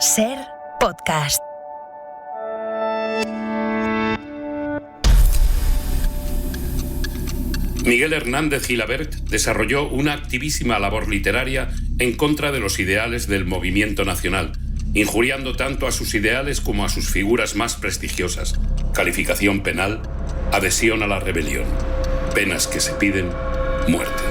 Ser podcast. Miguel Hernández Gilabert desarrolló una activísima labor literaria en contra de los ideales del movimiento nacional, injuriando tanto a sus ideales como a sus figuras más prestigiosas. Calificación penal, adhesión a la rebelión. Penas que se piden, muerte.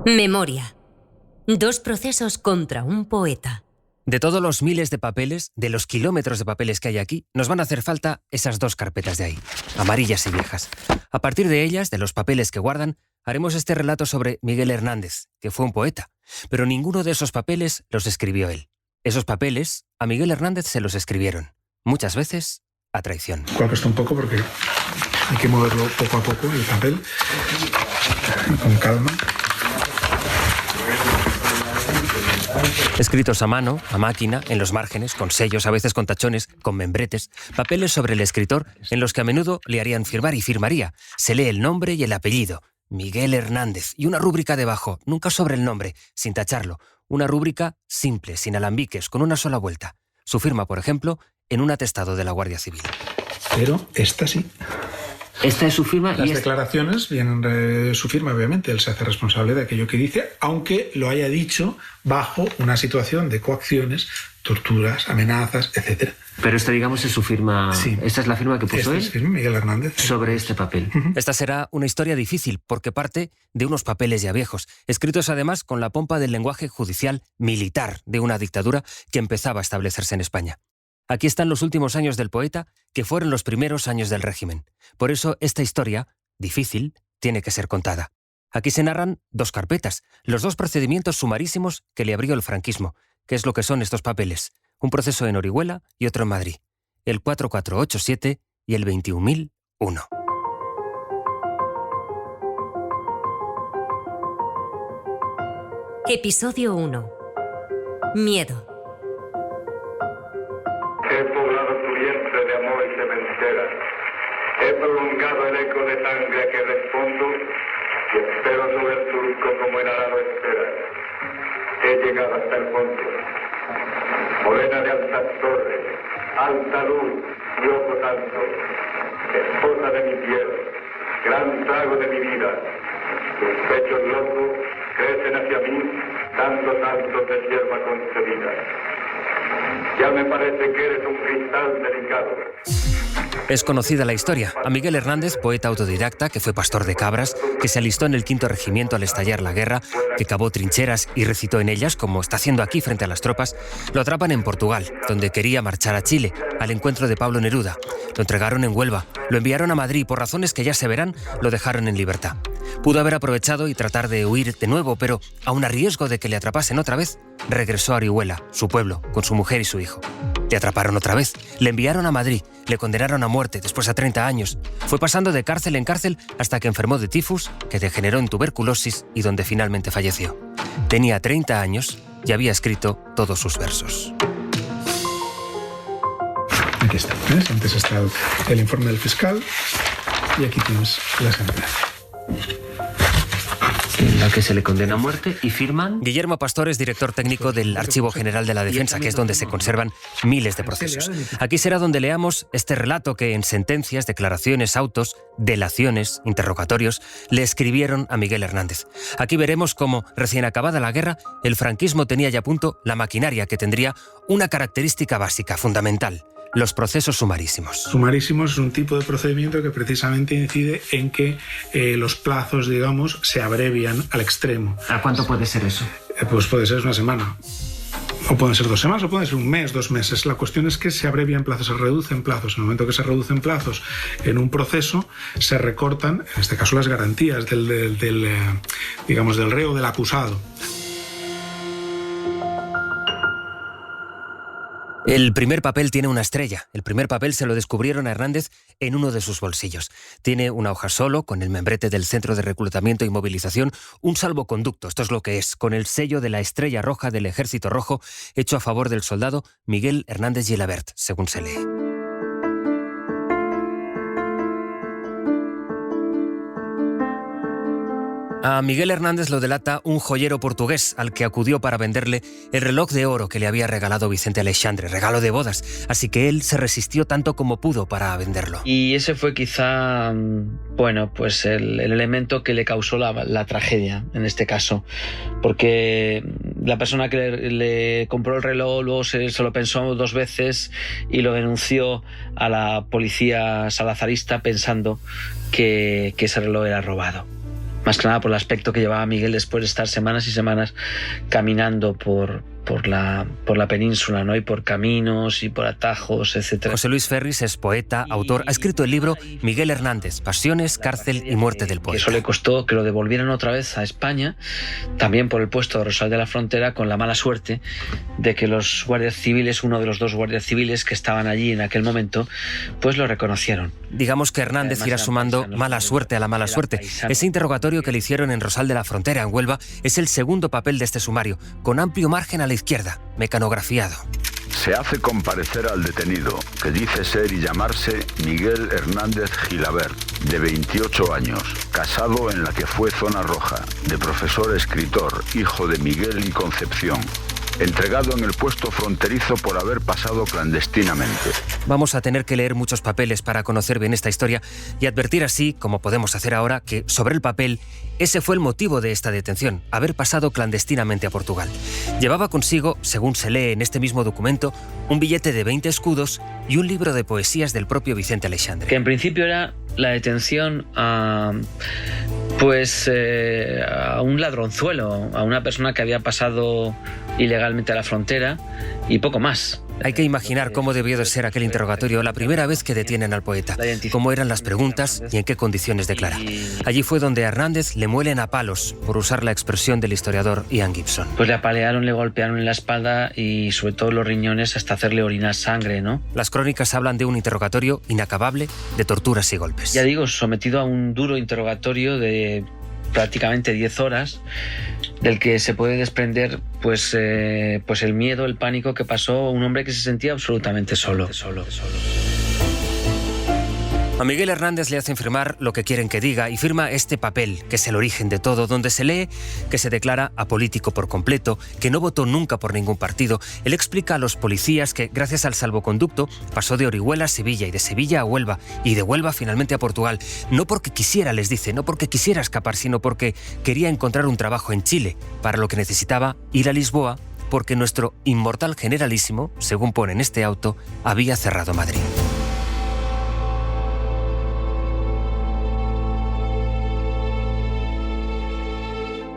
Memoria. 2 procesos contra un poeta. De todos los miles de papeles, de los kilómetros de papeles que hay aquí, nos van a hacer falta esas 2 carpetas de ahí, amarillas y viejas. A partir de ellas, de los papeles que guardan, haremos este relato sobre Miguel Hernández, que fue un poeta. Pero ninguno de esos papeles los escribió él. Esos papeles a Miguel Hernández se los escribieron, muchas veces a traición. Cuesta un poco porque hay que moverlo poco a poco, el papel, con calma. Escritos a mano, a máquina, en los márgenes, con sellos, a veces con tachones, con membretes, papeles sobre el escritor en los que a menudo le harían firmar y firmaría. Se lee el nombre y el apellido, Miguel Hernández, y una rúbrica debajo, nunca sobre el nombre, sin tacharlo. Una rúbrica simple, sin alambiques, con una sola vuelta. Su firma, por ejemplo, en un atestado de la Guardia Civil. Pero esta sí. Esta es su firma. Las declaraciones vienen de su firma, obviamente. Él se hace responsable de aquello que dice, aunque lo haya dicho bajo una situación de coacciones, torturas, amenazas, etc. Pero esta, digamos, es su firma. Sí. Esta es la firma que puso él. Es firma Miguel Hernández. Sobre este papel. Esta será una historia difícil porque parte de unos papeles ya viejos, escritos además con la pompa del lenguaje judicial militar de una dictadura que empezaba a establecerse en España. Aquí están los últimos años del poeta, que fueron los primeros años del régimen. Por eso esta historia, difícil, tiene que ser contada. Aquí se narran 2 carpetas, los 2 procedimientos sumarísimos que le abrió el franquismo. ¿Qué es lo que son estos papeles? Un proceso en Orihuela y otro en Madrid. El 4487 y el 21001. Episodio 1. Miedo. He poblado tu vientre de amor y sementera. He prolongado el eco de sangre a que respondo y espero sobre el surco como el arado espera. He llegado hasta el fondo. Morena de altas torres, alta luz y ojo santo. Esposa de mi piel, gran trago de mi vida. Tus pechos locos crecen hacia mí, dando saltos de hierba concebida. Ya me parece que eres un cristal delicado. Es conocida la historia. A Miguel Hernández, poeta autodidacta, que fue pastor de cabras, que se alistó en el 5º Regimiento al estallar la guerra, que cavó trincheras y recitó en ellas, como está haciendo aquí frente a las tropas, lo atrapan en Portugal, donde quería marchar a Chile, al encuentro de Pablo Neruda. Lo entregaron en Huelva, lo enviaron a Madrid y por razones que ya se verán, lo dejaron en libertad. Pudo haber aprovechado y tratar de huir de nuevo, pero, aun a riesgo de que le atrapasen otra vez, regresó a Orihuela, su pueblo, con su mujer y su hijo. Le atraparon otra vez, le enviaron a Madrid, le condenaron a muerte, después a 30 años. Fue pasando de cárcel en cárcel hasta que enfermó de tifus, que degeneró en tuberculosis y donde finalmente falleció. Tenía 30 años y había escrito todos sus versos. Aquí está, ¿ves? Antes está el informe del fiscal y aquí tienes la sentencia. En la que se le condena a muerte y firman. Guillermo Pastor es director técnico del Archivo General de la Defensa, que es donde se conservan miles de procesos. Aquí será donde leamos este relato que en sentencias, declaraciones, autos, delaciones, interrogatorios, le escribieron a Miguel Hernández. Aquí veremos cómo, recién acabada la guerra, el franquismo tenía ya a punto la maquinaria que tendría una característica básica, fundamental: los procesos sumarísimos. Sumarísimos es un tipo de procedimiento que precisamente incide en que los plazos, digamos, se abrevian al extremo. ¿A cuánto puede ser eso? Pues puede ser una semana. O pueden ser 2 semanas, o pueden ser 1 mes, 2 meses. La cuestión es que se abrevian plazos, se reducen plazos. En el momento que se reducen plazos en un proceso, se recortan, en este caso, las garantías del reo, del acusado. El primer papel tiene una estrella. El primer papel se lo descubrieron a Hernández en uno de sus bolsillos. Tiene una hoja solo, con el membrete del Centro de Reclutamiento y Movilización, un salvoconducto, esto es lo que es, con el sello de la Estrella Roja del Ejército Rojo, hecho a favor del soldado Miguel Hernández Gilabert, según se lee. A Miguel Hernández lo delata un joyero portugués al que acudió para venderle el reloj de oro que le había regalado Vicente Aleixandre, regalo de bodas, así que él se resistió tanto como pudo para venderlo. Y ese fue quizá, bueno, pues el elemento que le causó la tragedia en este caso, porque la persona que le compró el reloj luego se lo pensó 2 veces y lo denunció a la policía salazarista pensando que ese reloj era robado. Más que nada por el aspecto que llevaba Miguel después de estar semanas y semanas caminando por la península, ¿no? Y por caminos y por atajos, etc. José Luis Ferris es poeta, autor, ha escrito el libro Miguel Hernández, Pasiones, Cárcel y Muerte del Poeta. Eso le costó que lo devolvieran otra vez a España, también por el puesto de Rosal de la Frontera, con la mala suerte de que los guardias civiles, uno de los 2 guardias civiles que estaban allí en aquel momento, pues lo reconocieron. Digamos que Hernández irá sumando mala suerte a la mala suerte. Ese interrogatorio que le hicieron en Rosal de la Frontera, en Huelva, es el segundo papel de este sumario, con amplio margen a la izquierda, mecanografiado. Se hace comparecer al detenido, que dice ser y llamarse Miguel Hernández Gilabert, de 28 años, casado en la que fue Zona Roja, de profesor escritor, hijo de Miguel y Concepción, entregado en el puesto fronterizo por haber pasado clandestinamente. Vamos a tener que leer muchos papeles para conocer bien esta historia y advertir así, como podemos hacer ahora, que sobre el papel ese fue el motivo de esta detención, haber pasado clandestinamente a Portugal. Llevaba consigo, según se lee en este mismo documento, un billete de 20 escudos y un libro de poesías del propio Vicente Aleixandre. Que en principio era la detención a un ladronzuelo, a una persona que había pasado ilegalmente a la frontera y poco más. Hay que imaginar cómo debió de ser aquel interrogatorio la primera vez que detienen al poeta, cómo eran las preguntas y en qué condiciones declara. Allí fue donde a Hernández le muelen a palos, por usar la expresión del historiador Ian Gibson. Pues le apalearon, le golpearon en la espalda y sobre todo los riñones hasta hacerle orinar sangre, ¿no? Las crónicas hablan de un interrogatorio inacabable de torturas y golpes. Ya digo, sometido a un duro interrogatorio de prácticamente 10 horas, del que se puede desprender pues el miedo, el pánico que pasó un hombre que se sentía absolutamente solo. A Miguel Hernández le hacen firmar lo que quieren que diga y firma este papel, que es el origen de todo, donde se lee que se declara apolítico por completo, que no votó nunca por ningún partido. Él explica a los policías que, gracias al salvoconducto, pasó de Orihuela a Sevilla y de Sevilla a Huelva y de Huelva finalmente a Portugal. No porque quisiera, les dice, no porque quisiera escapar, sino porque quería encontrar un trabajo en Chile, para lo que necesitaba ir a Lisboa, porque nuestro inmortal generalísimo, según pone en este auto, había cerrado Madrid.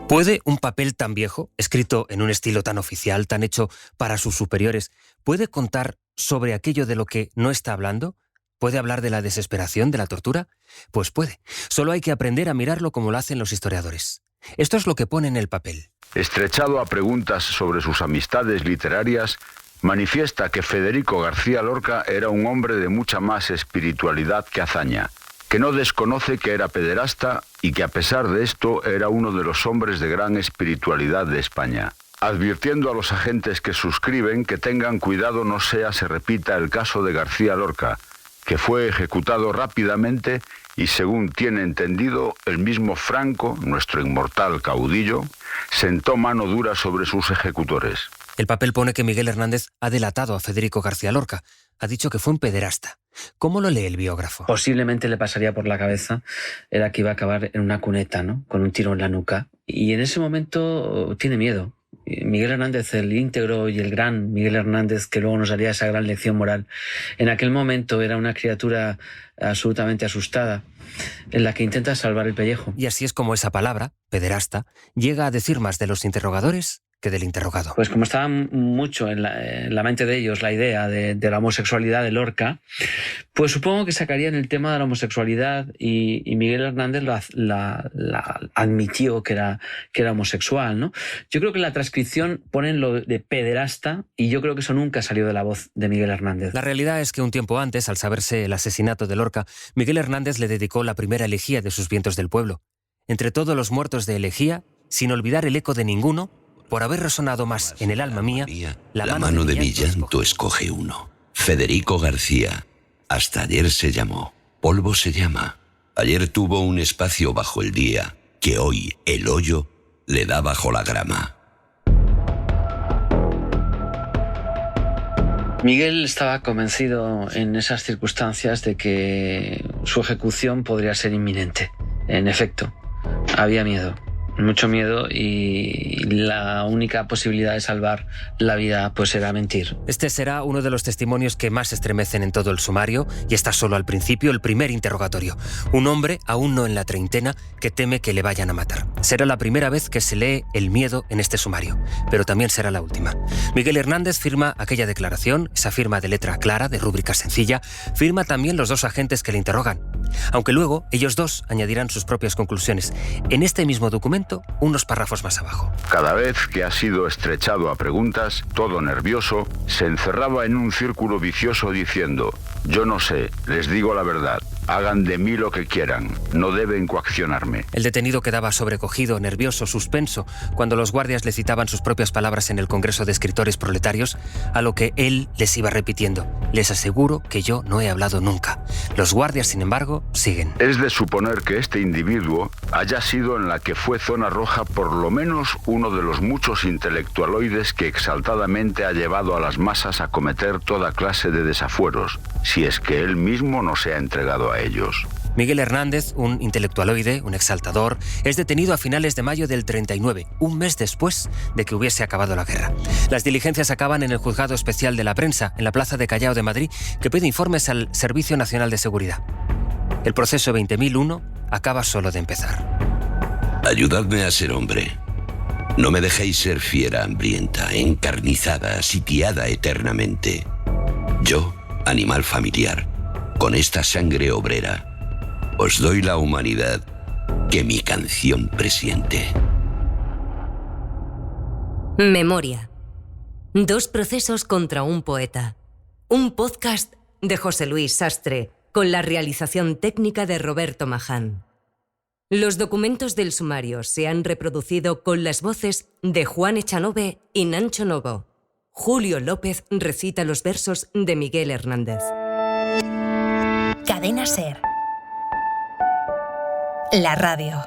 ¿Puede un papel tan viejo, escrito en un estilo tan oficial, tan hecho para sus superiores, puede contar sobre aquello de lo que no está hablando? ¿Puede hablar de la desesperación, de la tortura? Pues puede. Solo hay que aprender a mirarlo como lo hacen los historiadores. Esto es lo que pone en el papel. Estrechado a preguntas sobre sus amistades literarias, manifiesta que Federico García Lorca era un hombre de mucha más espiritualidad que hazaña, que no desconoce que era pederasta y que a pesar de esto era uno de los hombres de gran espiritualidad de España, advirtiendo a los agentes que suscriben que tengan cuidado no se repita el caso de García Lorca, que fue ejecutado rápidamente y, según tiene entendido, el mismo Franco, nuestro inmortal caudillo, sentó mano dura sobre sus ejecutores. El papel pone que Miguel Hernández ha delatado a Federico García Lorca. Ha dicho que fue un pederasta. ¿Cómo lo lee el biógrafo? Posiblemente le pasaría por la cabeza era que iba a acabar en una cuneta, ¿no? Con un tiro en la nuca. Y en ese momento tiene miedo. Miguel Hernández, el íntegro y el gran Miguel Hernández, que luego nos daría esa gran lección moral, en aquel momento era una criatura absolutamente asustada, en la que intenta salvar el pellejo. Y así es como esa palabra, pederasta, llega a decir más de los interrogadores que del interrogado. Pues como estaba mucho en la mente de ellos la idea de la homosexualidad de Lorca, pues supongo que sacarían el tema de la homosexualidad y Miguel Hernández la admitió que era homosexual, ¿no? Yo creo que en la transcripción ponen lo de pederasta y yo creo que eso nunca salió de la voz de Miguel Hernández. La realidad es que un tiempo antes, al saberse el asesinato de Lorca, Miguel Hernández le dedicó la primera elegía de sus Vientos del Pueblo. Entre todos los muertos de elegía, sin olvidar el eco de ninguno, por haber resonado más en el alma mía, la mano de mi llanto escoge uno. Federico García. Hasta ayer se llamó. Polvo se llama. Ayer tuvo un espacio bajo el día. que hoy el hoyo le da bajo la grama. Miguel estaba convencido en esas circunstancias de que su ejecución podría ser inminente. En efecto, había miedo, mucho miedo, y la única posibilidad de salvar la vida pues era mentir. Este será uno de los testimonios que más estremecen en todo el sumario, y está solo al principio, el primer interrogatorio. Un hombre, aún no en la treintena, que teme que le vayan a matar. Será la primera vez que se lee el miedo en este sumario, pero también será la última. Miguel Hernández firma aquella declaración, esa firma de letra clara, de rúbrica sencilla, firma también los dos agentes que le interrogan. Aunque luego ellos dos añadirán sus propias conclusiones. En este mismo documento, unos párrafos más abajo. Cada vez que ha sido estrechado a preguntas, todo nervioso, se encerraba en un círculo vicioso diciendo: yo no sé, les digo la verdad, hagan de mí lo que quieran, no deben coaccionarme. El detenido quedaba sobrecogido, nervioso, suspenso, cuando los guardias le citaban sus propias palabras en el Congreso de Escritores Proletarios, a lo que él les iba repitiendo: les aseguro que yo no he hablado nunca. Los guardias, sin embargo, siguen. Es de suponer que este individuo haya sido en la que fue zona roja por lo menos uno de los muchos intelectualoides que exaltadamente ha llevado a las masas a cometer toda clase de desafueros, si es que él mismo no se ha entregado a ellos. Miguel Hernández, un intelectualoide, un exaltador, es detenido a finales de mayo del 39, un mes después de que hubiese acabado la guerra. Las diligencias acaban en el Juzgado Especial de la Prensa, en la Plaza de Callao de Madrid, que pide informes al Servicio Nacional de Seguridad. El proceso 20.001 acaba solo de empezar. Ayudadme a ser hombre. No me dejéis ser fiera hambrienta, encarnizada, sitiada eternamente. Yo, animal familiar, con esta sangre obrera, os doy la humanidad que mi canción presiente. Memoria. 2 procesos contra un poeta. Un podcast de José Luis Sastre, con la realización técnica de Roberto Maján. Los documentos del sumario se han reproducido con las voces de Juan Echanove y Nacho Novo. Julio López recita los versos de Miguel Hernández. Cadena SER. La radio.